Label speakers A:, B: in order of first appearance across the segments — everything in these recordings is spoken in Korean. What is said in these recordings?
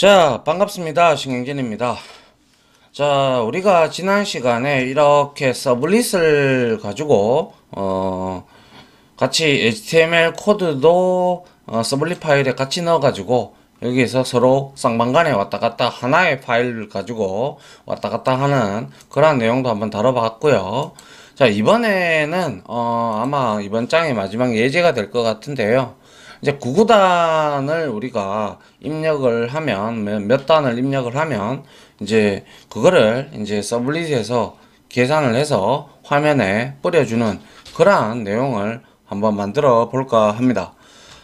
A: 자, 반갑습니다. 신경진입니다. 자, 우리가 지난 시간에 이렇게 서블릿을 가지고, 같이 HTML 코드도 서블릿 파일에 같이 넣어가지고, 여기에서 서로 쌍방간에 왔다 갔다 하나의 파일을 가지고 왔다 갔다 하는 그런 내용도 한번 다뤄봤고요. 자, 이번에는, 아마 이번 장이 마지막 예제가 될 것 같은데요. 이제 구구단을 우리가 입력을 하면 몇 단을 입력을 하면 이제 그거를 이제 서블릿에서 계산을 해서 화면에 뿌려주는 그러한 내용을 한번 만들어 볼까 합니다.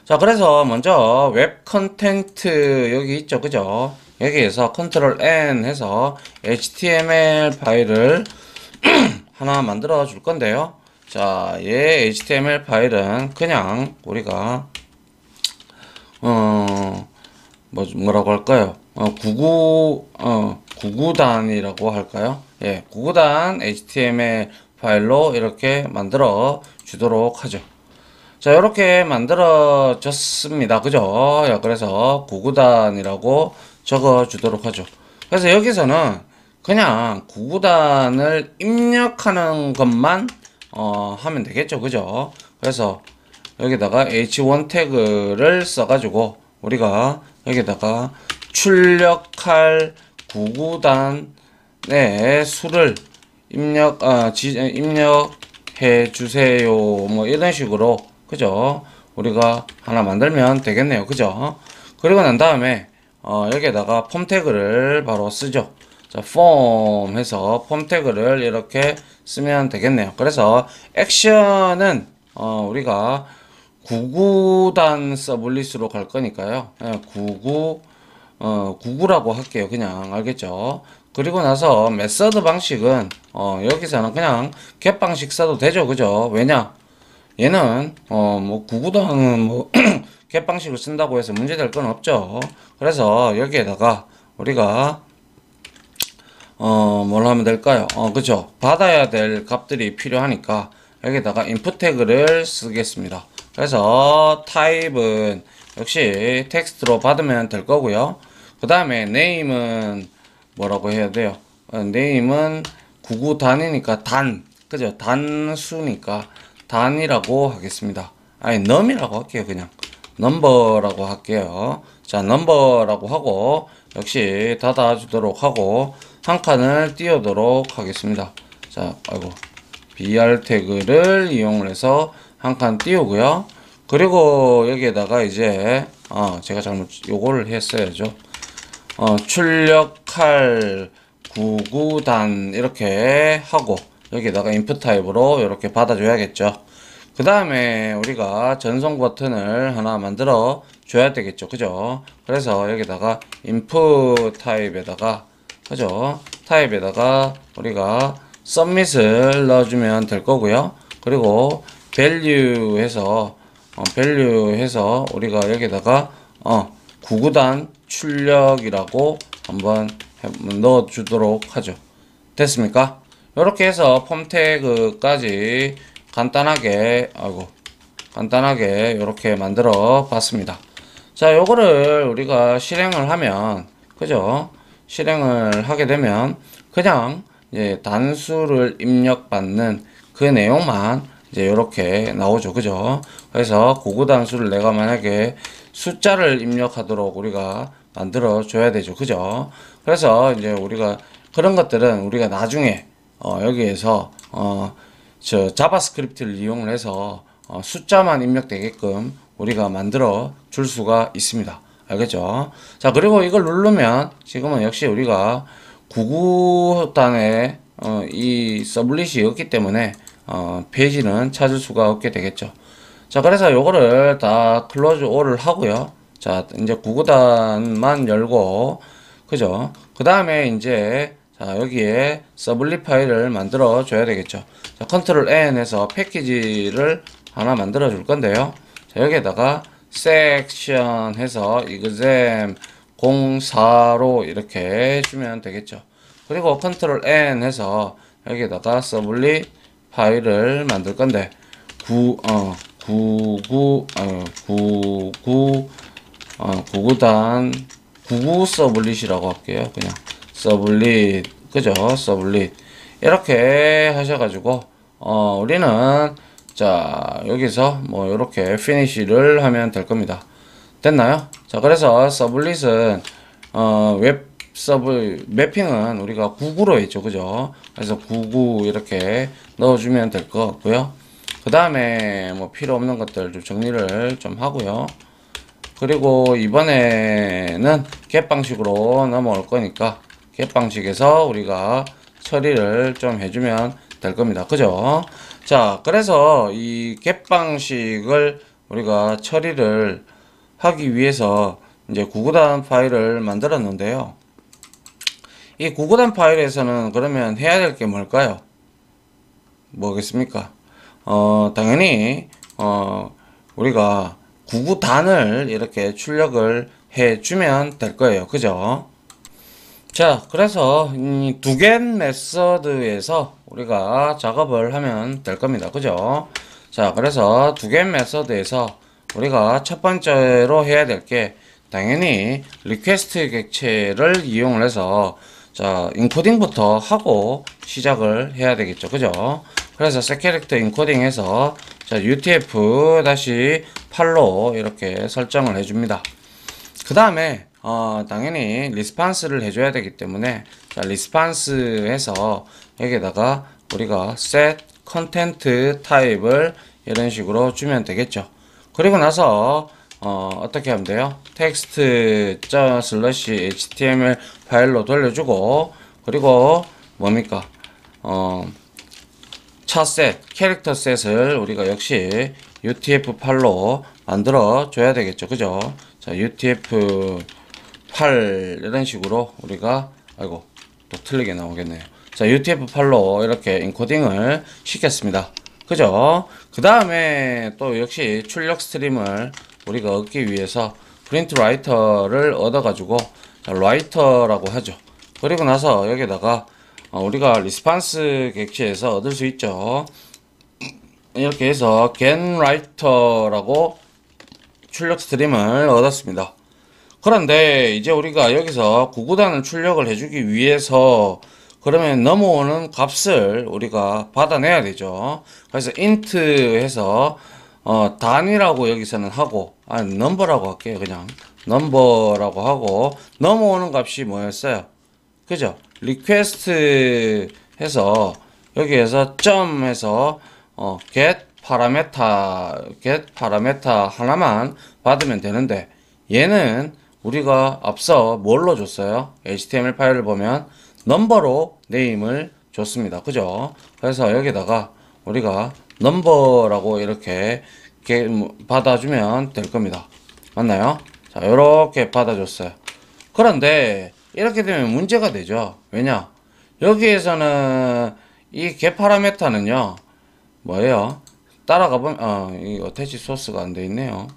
A: 자, 그래서 먼저 웹 컨텐트 여기 있죠, 그죠? 여기에서 컨트롤 N 해서 HTML 파일을 하나 만들어 줄 건데요. 자, 얘 HTML 파일은 그냥 우리가 뭐라고 할까요? 구구단이라고 할까요? 예, 구구단 HTML 파일로 이렇게 만들어 주도록 하죠. 자, 이렇게 만들어졌습니다. 그죠? 야, 그래서 구구단이라고 적어 주도록 하죠. 그래서 여기서는 그냥 구구단을 입력하는 것만 하면 되겠죠. 그죠? 그래서 여기다가 h1 태그를 써가지고 우리가 여기다가 출력할 구구단의 수를 입력해 주세요. 뭐 이런 식으로 그죠? 우리가 하나 만들면 되겠네요. 그죠? 그리고 난 다음에 여기에다가 폼 태그를 바로 쓰죠. 자, 폼 해서 폼 태그를 이렇게 쓰면 되겠네요. 그래서 액션은 우리가 구구단 서블릿으로 갈 거니까요. 예, 구구라고 할게요. 그냥 알겠죠? 그리고 나서 메서드 방식은 여기서는 그냥 get 방식 써도 되죠. 그죠? 왜냐? 얘는 뭐 구구단은 뭐 get 방식을 쓴다고 해서 문제될 건 없죠. 그래서 여기에다가 우리가 뭘 하면 될까요? 그죠? 받아야 될 값들이 필요하니까 여기다가 input 태그를 쓰겠습니다. 그래서 타입은 역시 텍스트로 받으면 될 거고요. 그 다음에 name은 뭐라고 해야 돼요? name은 구구단이니까 단, 그죠? 단수니까 단이라고 하겠습니다. 아니 num이라고 할게요. 그냥 number라고 할게요. 자, number라고 하고 역시 닫아주도록 하고 한 칸을 띄우도록 하겠습니다. 자, 아이고 br 태그를 이용을 해서 한 칸 띄우고요. 그리고 여기에다가 이제 제가 잘못 요거를 했어야죠. 출력할 구구단 이렇게 하고 여기에다가 input 타입으로 이렇게 받아줘야겠죠. 그 다음에 우리가 전송 버튼을 하나 만들어 줘야 되겠죠. 그죠? 그래서 여기다가 input 타입에다가 그죠? 타입에다가 우리가 submit을 넣어주면 될 거고요. 그리고 value 해서 우리가 여기다가 구구단 출력이라고 한번 넣어 주도록 하죠. 됐습니까? 이렇게 해서 폼 태그까지 간단하게 이렇게 만들어 봤습니다. 자, 요거를 우리가 실행을 하면 그죠? 실행을 하게 되면 그냥 이제 단수를 입력받는 그 내용만 이제 이렇게 나오죠. 그죠? 그래서 구구단수를 내가 만약에 숫자를 입력하도록 우리가 만들어 줘야 되죠. 그죠? 그래서 이제 우리가 그런 것들은 우리가 나중에 여기에서 저 자바스크립트를 이용을 해서 숫자만 입력되게끔 우리가 만들어 줄 수가 있습니다. 알겠죠? 자, 그리고 이걸 누르면 지금은 역시 우리가 구구단에 이 서블릿이 없기 때문에 페이지는 찾을 수가 없게 되겠죠. 자, 그래서 요거를 다 클로즈 올을 하고요. 자, 이제 구구단만 열고 그죠? 그 다음에 이제 자, 여기에 서블릿 파일을 만들어 줘야 되겠죠. 자, 컨트롤 N 해서 패키지를 하나 만들어 줄 건데요. 자, 여기에다가 섹션 해서 exam 04로 이렇게 주면 되겠죠. 그리고 컨트롤 N 해서 여기에다가 서블릿 파일을 만들 건데 구구단 99 서블릿이라고 할게요. 그냥 서블릿, 그죠? 서블릿 이렇게 하셔가지고 우리는 자 여기서 뭐 이렇게 피니시를 하면 될 겁니다. 됐나요? 자 그래서 서블릿은 웹 서브 매핑은 우리가 99로 했죠, 그죠? 그래서 99 이렇게 넣어주면 될 것 같고요. 그 다음에 뭐 필요 없는 것들 좀 정리를 좀 하고요. 그리고 이번에는 겟 방식으로 넘어올 거니까 겟 방식에서 우리가 처리를 좀 해주면 될 겁니다. 그죠? 자, 그래서 이 겟 방식을 우리가 처리를 하기 위해서 이제 구구단 파일을 만들었는데요. 이 구구단 파일에서는 그러면 해야 될 게 뭘까요? 뭐겠습니까? 당연히 우리가 구구단을 이렇게 출력을 해주면 될 거예요. 그죠? 자, 그래서 두 개 메서드에서 우리가 작업을 하면 될 겁니다. 그죠? 자, 그래서 두 개 메서드에서 우리가 첫 번째로 해야 될 게 당연히 리퀘스트 객체를 이용을 해서 자, 인코딩부터 하고 시작을 해야 되겠죠. 그죠? 그래서 setCharacter 인코딩해서 자, UTF-8로 이렇게 설정을 해줍니다. 그 다음에 당연히 리스판스를 해줘야 되기 때문에 자, 리스판스해서 여기에다가 우리가 set content type을 이런 식으로 주면 되겠죠. 그리고 나서 어떻게 하면 돼요? text./html 파일로 돌려주고 그리고 뭡니까? 차셋, 캐릭터 셋을 우리가 역시 UTF-8로 만들어 줘야 되겠죠. 그죠? 자, UTF-8 이런 식으로 우리가 아이고 또 틀리게 나오겠네요. 자, UTF-8로 이렇게 인코딩을 시켰습니다. 그죠? 그 다음에 또 역시 출력 스트림을 우리가 얻기 위해서 프린트 라이터를 얻어가지고 라이터라고 하죠. 그리고 나서 여기다가 우리가 리스판스 객체에서 얻을 수 있죠. 이렇게 해서 getWriter라고 출력 스트림을 얻었습니다. 그런데 이제 우리가 여기서 구구단을 출력을 해주기 위해서 그러면 넘어오는 값을 우리가 받아내야 되죠. 그래서 int 해서 단위라고 여기서는 하고 넘버라고 할게요. 그냥 넘버라고 하고 넘어오는 값이 뭐였어요? 그죠? 리퀘스트 해서 여기에서 점 해서 get 파라메타 하나만 받으면 되는데 얘는 우리가 앞서 뭘로 줬어요? HTML 파일을 보면 넘버로 네임을 줬습니다. 그죠? 그래서 여기다가 우리가 넘버라고 이렇게 받아주면 될 겁니다. 맞나요? 자, 이렇게 받아줬어요. 그런데 이렇게 되면 문제가 되죠. 왜냐? 여기에서는 이 getParameter는요 뭐예요? 따라가 보면 이 어태치 소스가 안 돼 있네요.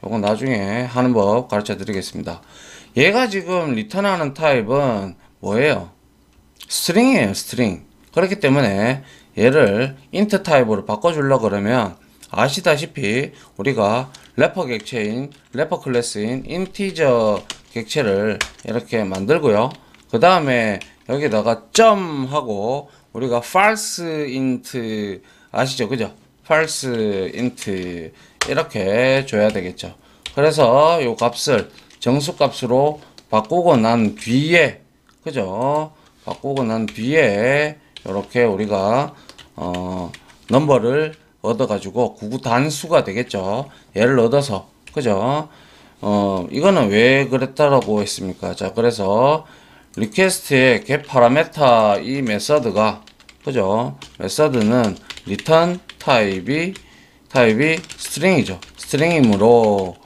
A: 요건 나중에 하는 법 가르쳐 드리겠습니다. 얘가 지금 리턴하는 타입은 뭐예요? 스트링이에요. 스트링. 그렇기 때문에 얘를 int 타입으로 바꿔주려고 그러면 아시다시피 우리가 래퍼 객체인 래퍼 클래스인 인티저 객체를 이렇게 만들고요. 그 다음에 여기다가 점 하고 우리가 false int 아시죠? 그죠? false int 이렇게 줘야 되겠죠. 그래서 요 값을 정수 값으로 바꾸고 난 뒤에 그죠? 바꾸고 난 뒤에 이렇게 우리가 넘버를 얻어 가지고 구구 단수가 되겠죠. 얘를 얻어서 그죠? 이거는 왜 그랬다라고 했습니까? 자, 그래서 리퀘스트의 getParameter 이 메서드가 그죠? 메서드는 return 타입이 스트링이죠. 스트링이므로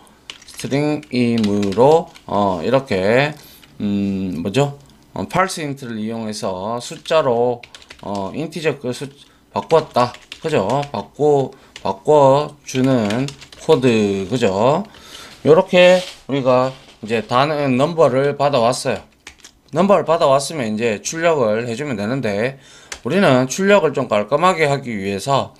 A: 이렇게 뭐죠? parse int를 이용해서 숫자로 인티저 수 바꿨다. 그죠? 바꿔주는 코드. 그죠? 요렇게 우리가 이제 넘버를 받아왔어요. 넘버를 받아왔으면 이제 출력을 해주면 되는데 우리는 출력을 좀 깔끔하게 하기 위해서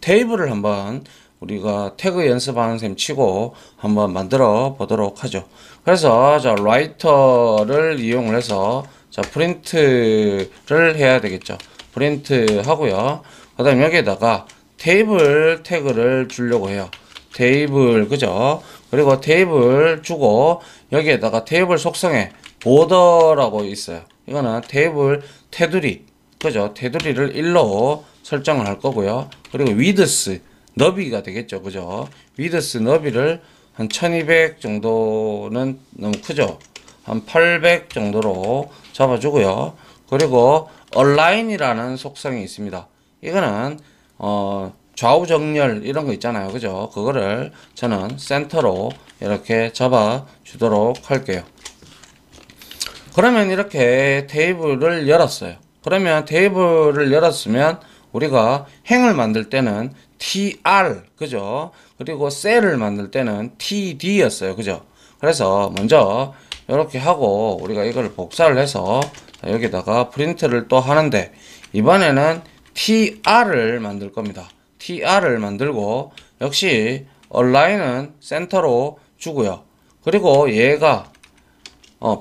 A: 테이블을 한번 우리가 태그 연습하는 셈 치고 한번 만들어 보도록 하죠. 그래서 자 라이터를 이용을 해서 자 프린트를 해야 되겠죠. 프린트 하고요. 그 다음 여기에다가 테이블 태그를 주려고 해요. 테이블 그죠? 그리고 테이블 주고 여기에다가 테이블 속성에 보더라고 있어요. 이거는 테이블 테두리 그죠? 테두리를 1로 설정을 할 거고요. 그리고 위드스 너비가 되겠죠. 그죠? 위드스 너비를 한 1200 정도는 너무 크죠. 한 800 정도로 잡아주고요. 그리고 얼라인이라는 속성이 있습니다. 이거는 좌우 정렬 이런 거 있잖아요. 그죠? 그거를 저는 센터로 이렇게 잡아 주도록 할게요. 그러면 이렇게 테이블을 열었어요. 그러면 테이블을 열었으면 우리가 행을 만들 때는 tr 그죠? 그리고 셀을 만들 때는 td였어요. 그죠? 그래서 먼저 이렇게 하고 우리가 이걸 복사를 해서 여기다가 프린트를 또 하는데 이번에는 tr을 만들 겁니다. tr을 만들고 역시 얼라인은 센터로 주고요. 그리고 얘가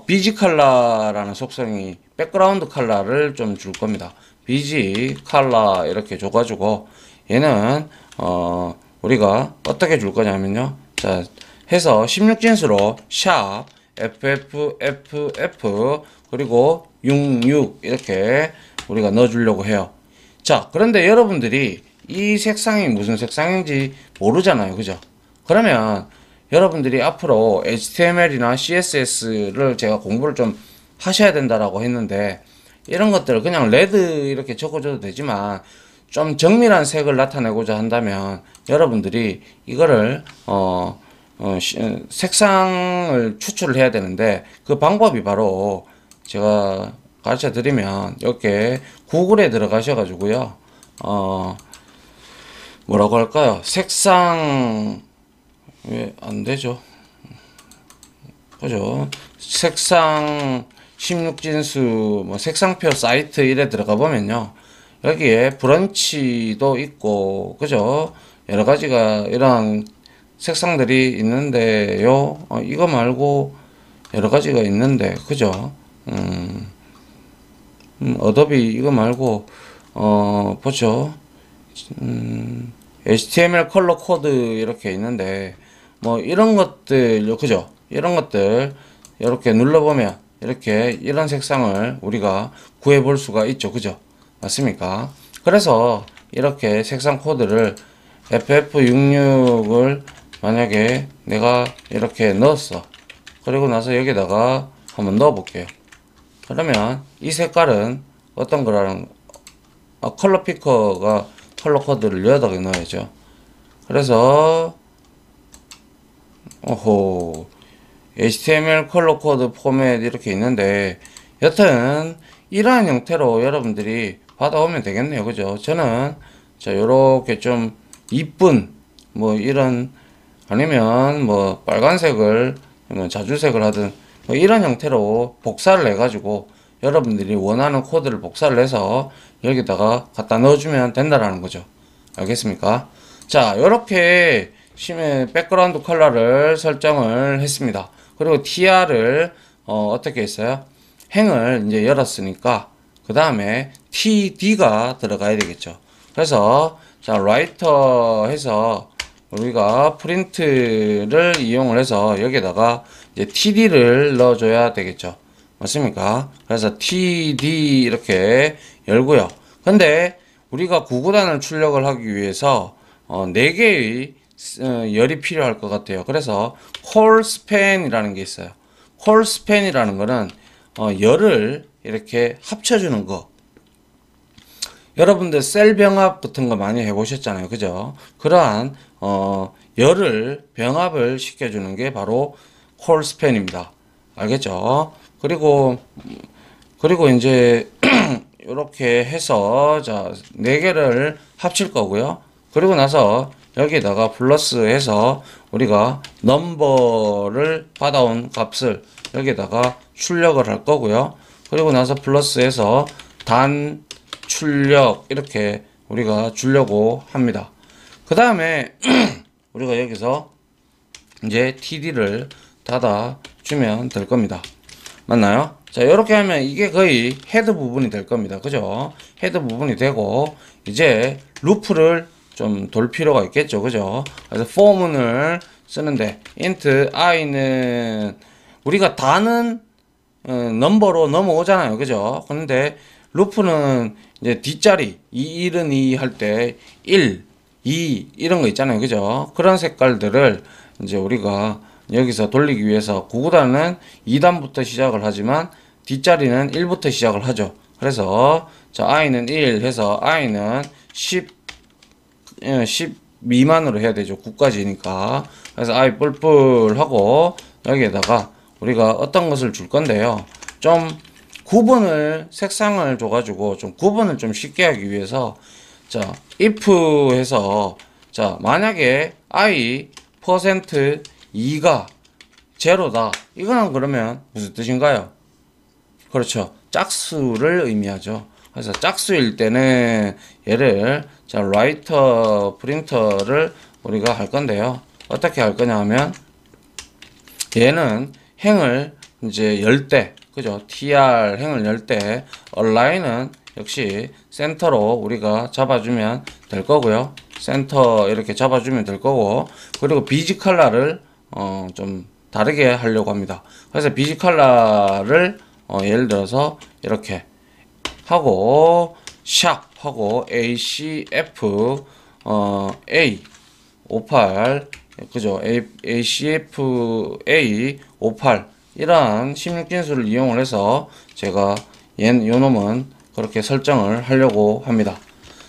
A: 비지 컬러라는 속성이 백그라운드 컬러를 좀 줄 겁니다. 비지 컬러 이렇게 줘가지고 얘는 우리가 어떻게 줄 거냐면요. 자 해서 16진수로 샵 FFFF 그리고 66 이렇게 우리가 넣어 주려고 해요. 자 그런데 여러분들이 이 색상이 무슨 색상인지 모르잖아요. 그죠? 그러면 여러분들이 앞으로 HTML이나 CSS를 제가 공부를 좀 하셔야 된다라고 했는데 이런 것들을 그냥 레드 이렇게 적어줘도 되지만 좀 정밀한 색을 나타내고자 한다면 여러분들이 이거를 색상을 추출을 해야 되는데 그 방법이 바로 제가 가르쳐 드리면 이렇게 구글에 들어가셔 가지고요 뭐라고 할까요? 색상 왜 안 되죠? 그죠? 색상 16진수 뭐 색상표 사이트 이래 들어가 보면요. 여기에 브런치도 있고 그죠? 여러 가지가 이런 색상들이 있는데요. 이거 말고 여러 가지가 있는데 그죠? 어도비 이거 말고 보죠. HTML 컬러 코드 이렇게 있는데 뭐 이런 것들 그죠? 이런 것들 이렇게 눌러보면 이렇게 이런 색상을 우리가 구해 볼 수가 있죠. 그죠? 맞습니까? 그래서 이렇게 색상 코드를 FF66을 만약에 내가 이렇게 넣었어. 그리고 나서 여기다가 한번 넣어 볼게요. 그러면 이 색깔은 어떤 거라는 컬러 피커가 컬러 코드를 8개 넣어야죠. 그래서 HTML 컬러 코드 포맷 이렇게 있는데 여튼 이러한 형태로 여러분들이 받아오면 되겠네요. 그죠? 저는 자 요렇게 좀 이쁜 뭐 이런 아니면 뭐 빨간색을 뭐 자주색을 하든 뭐 이런 형태로 복사를 해 가지고 여러분들이 원하는 코드를 복사를 해서 여기다가 갖다 넣어주면 된다라는 거죠. 알겠습니까? 자, 요렇게 백그라운드 컬러를 설정을 했습니다. 그리고 tr을 어떻게 했어요? 행을 이제 열었으니까 그 다음에 td가 들어가야 되겠죠. 그래서 자 라이터 해서 우리가 프린트를 이용을 해서 여기다가 이제 td를 넣어줘야 되겠죠. 맞습니까? 그래서 td 이렇게 열고요. 근데 우리가 구구단을 출력을 하기 위해서 4개의 열이 필요할 것 같아요. 그래서 콜 스팬이라는 게 있어요. 콜 스팬이라는 거는 열을 이렇게 합쳐주는 거. 여러분들 셀 병합 같은 거 많이 해보셨잖아요. 그죠? 그러한 열을 병합을 시켜주는 게 바로 콜 스팬입니다. 알겠죠? 그리고 이제 이렇게 해서 자 4개를 합칠 거고요. 그리고 나서 여기다가 플러스 해서 우리가 넘버를 받아온 값을 여기다가 출력을 할 거고요. 그리고 나서 플러스 해서 단 출력 이렇게 우리가 주려고 합니다. 그 다음에 우리가 여기서 이제 td를 닫아 주면 될 겁니다. 맞나요? 자, 이렇게 하면 이게 거의 헤드 부분이 될 겁니다. 그죠? 헤드 부분이 되고, 이제 루프를 좀 돌 필요가 있겠죠. 그죠? 그래서 for문을 쓰는데, int i는 우리가 다는 넘버로 넘어오잖아요. 그죠? 그런데 루프는 이제 뒷자리, 2, 1은 2 할 때 1, 2 이런 거 있잖아요. 그죠? 그런 색깔들을 이제 우리가 여기서 돌리기 위해서 구구단은 2단부터 시작을 하지만 뒷자리는 1부터 시작을 하죠. 그래서 자 i는 1 해서 i는 10 미만으로 해야 되죠. 9까지니까. 그래서 i 뿔뿔 하고 여기에다가 우리가 어떤 것을 줄 건데요. 좀 구분을 색상을 줘가지고 좀 구분을 좀 쉽게 하기 위해서 자 if 해서 자 만약에 i 퍼센트 2가 제로다. 이거는 그러면 무슨 뜻인가요? 그렇죠. 짝수를 의미하죠. 그래서 짝수일 때는 얘를 자 라이터 프린터를 우리가 할 건데요. 어떻게 할 거냐 하면 얘는 행을 이제 열 때, 그죠? tr 행을 열 때 align은 역시 센터로 우리가 잡아주면 될 거고요. 센터 이렇게 잡아주면 될 거고, 그리고 비지 컬러를 좀 다르게 하려고 합니다. 그래서 비지 컬러를 예를 들어서 이렇게 하고 샵 하고 ACF A 58 그죠? ACFA 58 이러한 16진수를 이용을 해서 제가 요놈은 그렇게 설정을 하려고 합니다.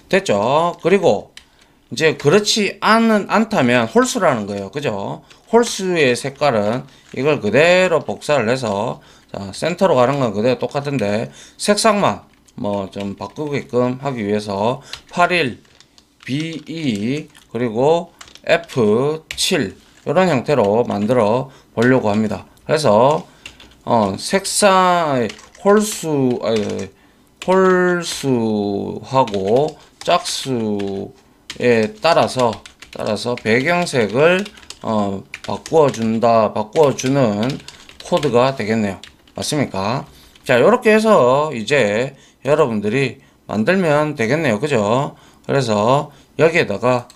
A: 됐죠? 그리고 이제 그렇지 않다면 홀수라는 거예요. 그죠? 홀수의 색깔은 이걸 그대로 복사를 해서 자, 센터로 가는 건 그대로 똑같은데 색상만 뭐 좀 바꾸게끔 하기 위해서 81 BE 그리고 F7 이런 형태로 만들어 보려고 합니다. 그래서 색상 홀수하고 짝수에 따라서 배경색을 바꿔주는 코드가 되겠네요. 맞습니까? 자, 이렇게 해서 이제 여러분들이 만들면 되겠네요. 그죠? 그래서 여기에다가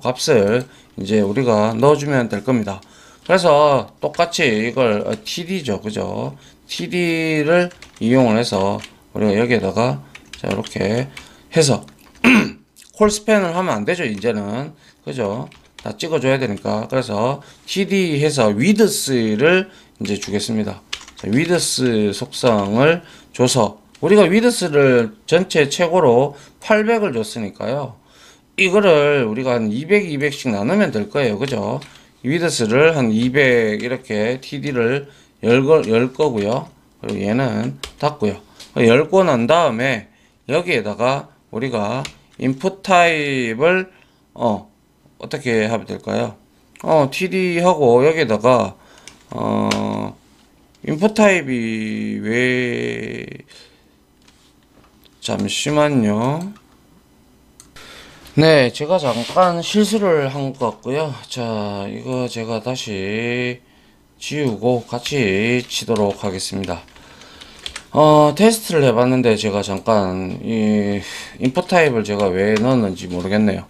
A: 값을 이제 우리가 넣어주면 될 겁니다. 그래서 똑같이 이걸 td죠. 그죠? td를 이용을 해서 우리가 여기에다가 자 이렇게 해서 콜스팬을 하면 안 되죠. 이제는 그죠? 다 찍어줘야 되니까. 그래서 td 해서 위드스를 이제 주겠습니다. 자, 위드스 속성을 줘서 우리가 위드스를 전체 최고로 800을 줬으니까요. 이거를 우리가 한 200, 200씩 나누면 될 거예요. 그죠? 위드스를 한 200 이렇게 td를 열 거고요. 그리고 얘는 닫고요. 열고 난 다음에 여기에다가 우리가 input 타입을 어떻게 하면 될까요? td 하고 여기에다가 input 타입이 왜 잠시만요. 네, 제가 잠깐 실수를 한 것 같고요. 자, 이거 제가 다시 지우고 같이 치도록 하겠습니다. 테스트를 해봤는데 제가 잠깐 이 인풋 타입을 제가 왜 넣었는지 모르겠네요.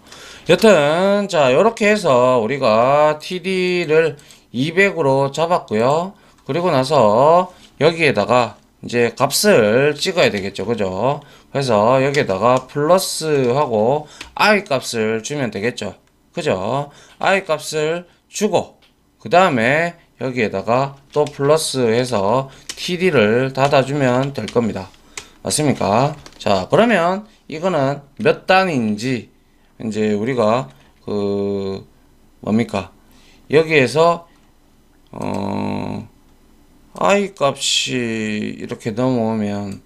A: 여튼 자, 이렇게 해서 우리가 td를 200으로 잡았고요. 그리고 나서 여기에다가 이제 값을 찍어야 되겠죠. 그죠? 그래서 여기에다가 플러스 하고 i 값을 주면 되겠죠. 그죠? i 값을 주고 그 다음에 여기에다가 또 플러스 해서 td를 닫아주면 될 겁니다. 맞습니까? 자, 그러면 이거는 몇 단인지 이제 우리가 뭡니까? 여기에서 i 값이 이렇게 넘어오면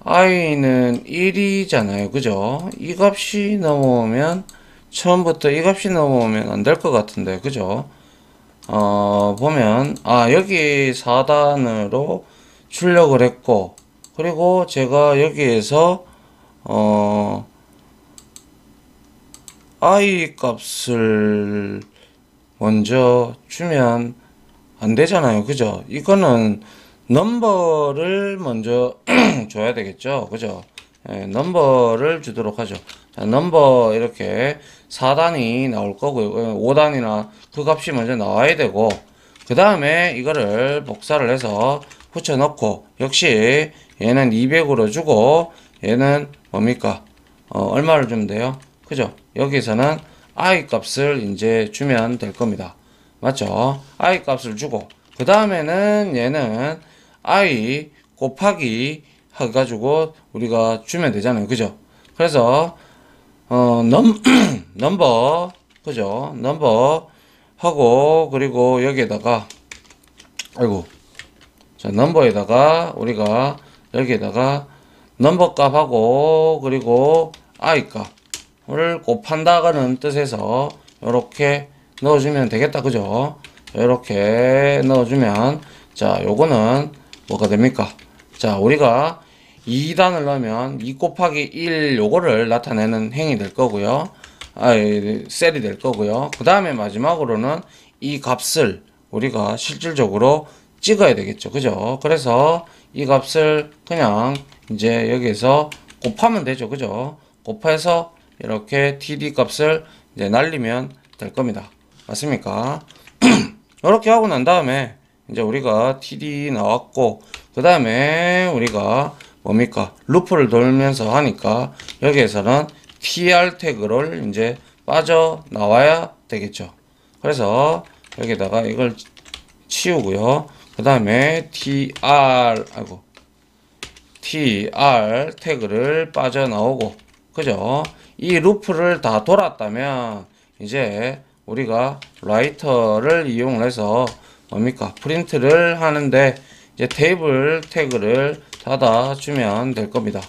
A: i는 1이잖아요. 그죠? 이 값이 넘어오면 처음부터 이 값이 넘어오면 안 될 것 같은데. 그죠? 보면 여기 4단으로 출력을 했고 그리고 제가 여기에서 i 값을 먼저 주면 안 되잖아요. 그죠? 이거는 넘버를 먼저 줘야 되겠죠. 그죠? 예, 넘버를 주도록 하죠. 자, 넘버 이렇게 4단이 나올 거고요. 5단이나 그 값이 먼저 나와야 되고, 그 다음에 이거를 복사를 해서 붙여 넣고, 역시 얘는 200으로 주고, 얘는 뭡니까? 얼마를 주면 돼요? 그죠? 여기서는 i 값을 이제 주면 될 겁니다. 맞죠? i 값을 주고, 그 다음에는 얘는 i 곱하기 해가지고 우리가 주면 되잖아요. 그죠? 그래서 넘버, 그죠? 넘버 하고, 그리고 여기에다가, 아이고, 자, 넘버에다가 우리가 여기에다가 넘버 값하고, 그리고 i 값을 곱한다는 뜻에서 이렇게 넣어주면 되겠다. 그죠? 이렇게 넣어주면, 자, 요거는 뭐가 됩니까? 자, 우리가 2단을 넣으면 2 곱하기 1 요거를 나타내는 행이 될 거고요. 셀이 될 거고요. 그 다음에 마지막으로는 이 값을 우리가 실질적으로 찍어야 되겠죠. 그죠? 그래서 이 값을 그냥 이제 여기에서 곱하면 되죠. 그죠? 곱해서 이렇게 td 값을 이제 날리면 될 겁니다. 맞습니까? 이렇게 하고 난 다음에 이제 우리가 td 나왔고, 그 다음에 우리가 뭡니까? 루프를 돌면서 하니까 여기에서는 tr 태그를 이제 빠져나와야 되겠죠. 그래서 여기다가 이걸 치우고요. 그 다음에 tr 태그를 빠져나오고, 그죠? 이 루프를 다 돌았다면 이제 우리가 라이터를 이용해서 뭡니까? 프린트를 하는데 이제 테이블 태그를 닫아주면 될 겁니다.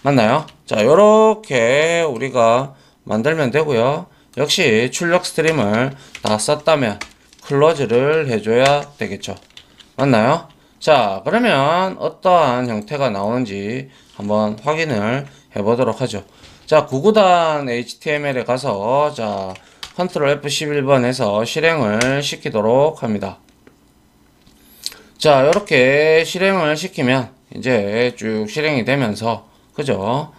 A: 맞나요? 자, 요렇게 우리가 만들면 되고요. 역시 출력 스트림을 다 썼다면 클로즈를 해줘야 되겠죠. 맞나요? 자, 그러면 어떠한 형태가 나오는지 한번 확인을 해보도록 하죠. 자, 구구단 HTML에 가서, 자, 컨트롤 F11번 해서 실행을 시키도록 합니다. 자, 이렇게 실행을 시키면 이제 쭉 실행이 되면서, 그죠?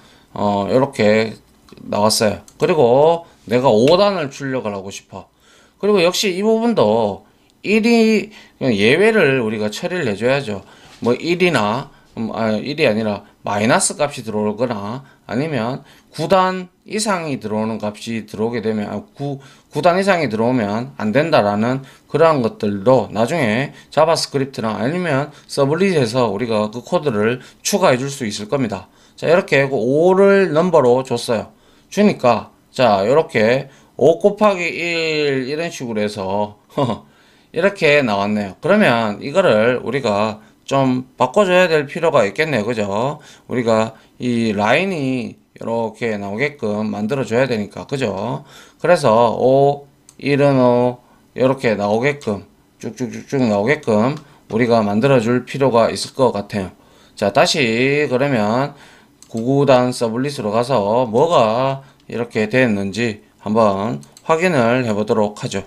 A: 이렇게 나왔어요. 그리고 내가 5단을 출력을 하고 싶어. 그리고 역시 이 부분도 1이 예외를 우리가 처리를 해줘야죠. 뭐 1이나 1이 아니라 마이너스 값이 들어오거나 아니면 9단 이상이 들어오는 값이 들어오게 되면 9단 이상이 들어오면 안 된다라는 그러한 것들도 나중에 자바스크립트나 아니면 서블릿에서 우리가 그 코드를 추가해 줄 수 있을 겁니다. 자, 이렇게 5를 넘버로 줬어요. 주니까 자, 이렇게 5 곱하기 1 이런 식으로 해서 이렇게 나왔네요. 그러면 이거를 우리가 좀 바꿔줘야 될 필요가 있겠네요. 그죠? 우리가 이 라인이 이렇게 나오게끔 만들어줘야 되니까. 그죠? 그래서 5, 1은 5, 이렇게 나오게끔, 쭉쭉쭉쭉 나오게끔 우리가 만들어줄 필요가 있을 것 같아요. 자, 다시 그러면 99단 서블릿으로 가서 뭐가 이렇게 됐는지 한번 확인을 해보도록 하죠.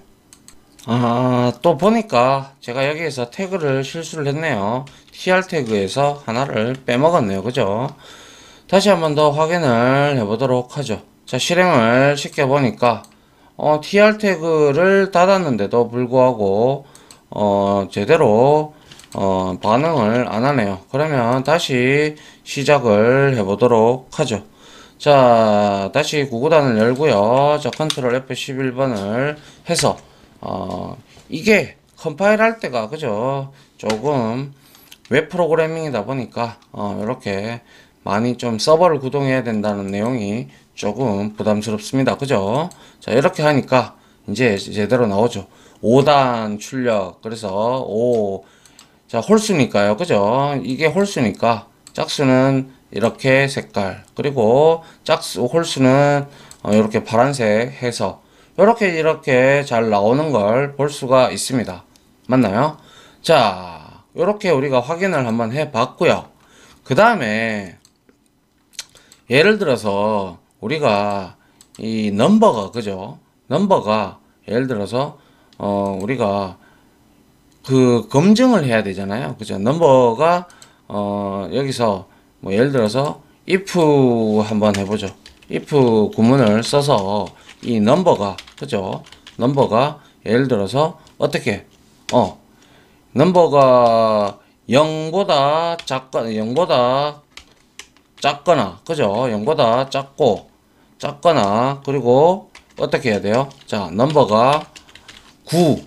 A: 또 보니까 제가 여기에서 태그를 실수를 했네요. tr 태그에서 하나를 빼먹었네요. 그죠? 다시 한번 더 확인을 해보도록 하죠. 자, 실행을 시켜보니까 tr 태그를 닫았는데도 불구하고 제대로 반응을 안 하네요. 그러면 다시 시작을 해보도록 하죠. 자, 다시 구구단을 열고요. 자, 컨트롤 F11번을 해서 이게 컴파일 할 때가 그죠? 조금 웹 프로그래밍이다 보니까 이렇게 많이 좀 서버를 구동해야 된다는 내용이 조금 부담스럽습니다. 그죠? 자, 이렇게 하니까 이제 제대로 나오죠. 5단 출력. 그래서 자, 홀수니까요. 그죠? 이게 홀수니까 짝수는 이렇게 색깔, 그리고 홀수는 이렇게 파란색 해서 이렇게 잘 나오는 걸 볼 수가 있습니다. 맞나요? 자, 이렇게 우리가 확인을 한번 해 봤고요. 그 다음에 예를 들어서 우리가 이 넘버가 그죠? 넘버가 예를 들어서 우리가 그 검증을 해야 되잖아요. 그죠? 넘버가 여기서 뭐 예를 들어서 if 한번 해보죠. if 구문을 써서 이 넘버가 그죠? 넘버가 예를 들어서 어떻게 넘버가 0보다 작거나 그죠? 0보다 작거나 그리고 어떻게 해야 돼요? 자, 넘버가 9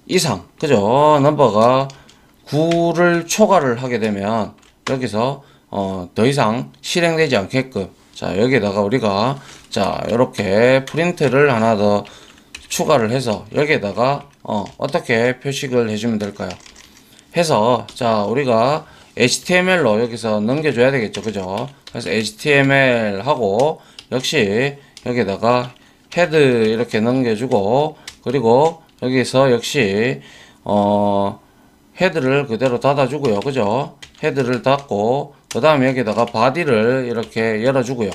A: 이상 그죠? 넘버가 9를 초과를 하게 되면 여기서 더 이상 실행되지 않게끔 자, 여기에다가 우리가 자, 이렇게 프린트를 하나 더 추가를 해서 여기에다가 어떻게 표식을 해주면 될까요? 해서 자, 우리가 HTML로 여기서 넘겨줘야 되겠죠, 그죠? 그래서 HTML 하고 역시 여기에다가 헤드 이렇게 넘겨주고 그리고 여기서 역시 헤드를 그대로 닫아주고요, 그죠? 헤드를 닫고 그 다음에 여기다가 바디를 이렇게 열어주고요.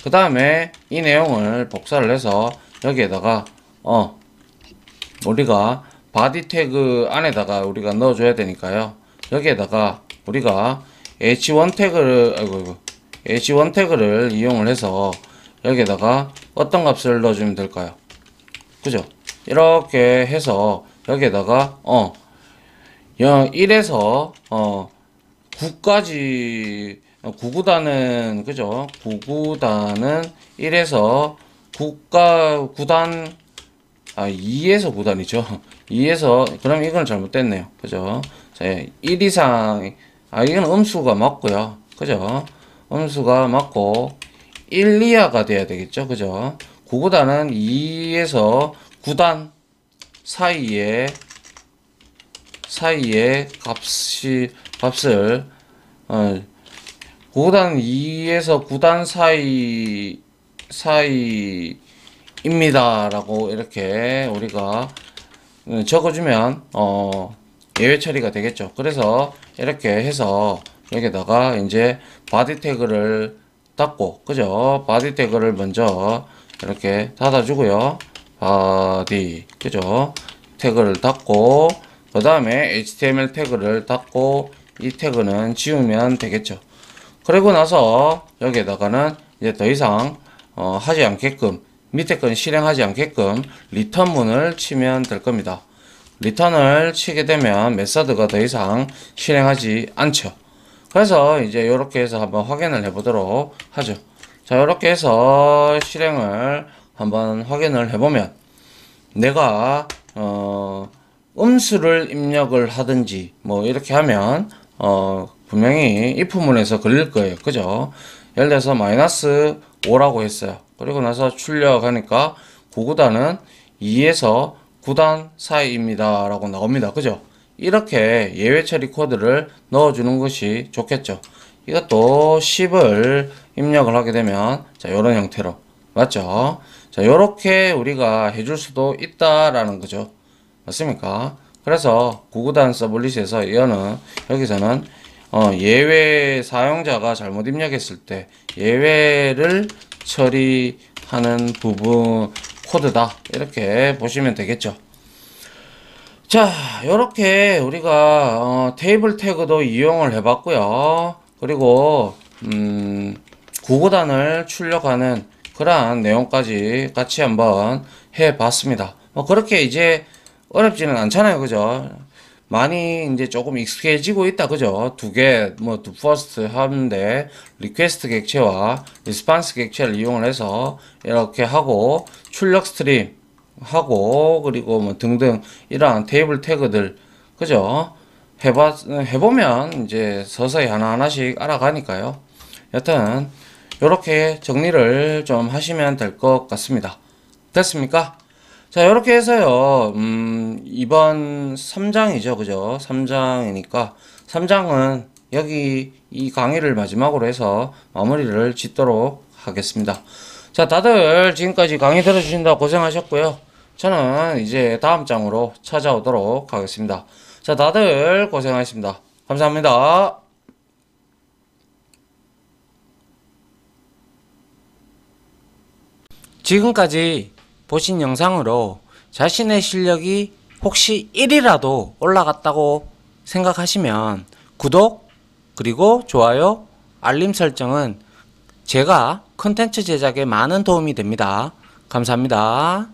A: 그 다음에 이 내용을 복사를 해서 여기에다가 우리가 바디 태그 안에다가 우리가 넣어줘야 되니까요. 여기에다가 우리가 h1 태그를 h1 태그를 이용을 해서 여기에다가 어떤 값을 넣어주면 될까요? 그죠? 이렇게 해서 여기에다가 1에서 9까지 9구단은 그죠? 9구단은 1에서 9단 2에서 9단이죠. 2에서 그럼 이건 잘못됐네요. 그죠? 자, 1 이상 이건 음수가 맞고요. 그죠? 음수가 맞고 1 이하가 돼야 되겠죠. 그죠? 9구단은 2에서 9단 사이에 값을 9단 2에서 9단 사이입니다 라고 이렇게 우리가 적어주면 예외 처리가 되겠죠. 그래서 이렇게 해서 여기다가 이제 바디 태그를 닫고 그죠? 바디 태그를 먼저 이렇게 닫아주고요. 바디 그죠? 태그를 닫고 그 다음에 HTML 태그를 닫고 이 태그는 지우면 되겠죠. 그리고 나서 여기에다가는 이제 더 이상 하지 않게끔 밑에 건 실행하지 않게끔 리턴문을 치면 될 겁니다. 리턴을 치게 되면 메서드가 더 이상 실행하지 않죠. 그래서 이제 이렇게 해서 한번 확인을 해 보도록 하죠. 자, 이렇게 해서 실행을 한번 확인을 해 보면 내가 음수를 입력을 하든지 뭐 이렇게 하면 분명히 if문에서 걸릴 거예요. 그죠? 예를 들어서 마이너스 5라고 했어요. 그리고 나서 출력하니까 9구단은 2에서 9단 사이입니다 라고 나옵니다. 그죠? 이렇게 예외 처리 코드를 넣어주는 것이 좋겠죠. 이것도 10을 입력을 하게 되면 자, 이런 형태로 맞죠? 자, 요렇게 우리가 해줄 수도 있다라는 거죠. 맞습니까? 그래서 9구단 서블릿에서 여기서는 예외 사용자가 잘못 입력했을 때 예외를 처리하는 부분 코드다 이렇게 보시면 되겠죠. 자, 요렇게 우리가 테이블 태그도 이용을 해 봤고요. 그리고 9구단을 출력하는 그러한 내용까지 같이 한번 해 봤습니다. 뭐 그렇게 이제 어렵지는 않잖아요. 그죠? 많이 이제 조금 익숙해지고 있다. 그죠? 두 개, 뭐, 두 퍼스트 하는데, 리퀘스트 객체와 리스판스 객체를 이용을 해서 이렇게 하고, 출력 스트림 하고, 그리고 뭐 등등 이러한 테이블 태그들, 그죠? 해보면 이제 서서히 하나하나씩 알아가니까요. 여튼, 요렇게 정리를 좀 하시면 될 것 같습니다. 됐습니까? 자, 이렇게 해서요, 이번 3장이죠, 그죠? 3장이니까, 3장은 여기 이 강의를 마지막으로 해서 마무리를 짓도록 하겠습니다. 자, 다들 지금까지 강의 들어주신다고 고생하셨고요. 저는 이제 다음 장으로 찾아오도록 하겠습니다. 자, 다들 고생하셨습니다. 감사합니다. 지금까지 보신 영상으로 자신의 실력이
B: 혹시 1이라도 올라갔다고 생각하시면 구독 그리고 좋아요 알림 설정은 제가 컨텐츠 제작에 많은 도움이 됩니다. 감사합니다.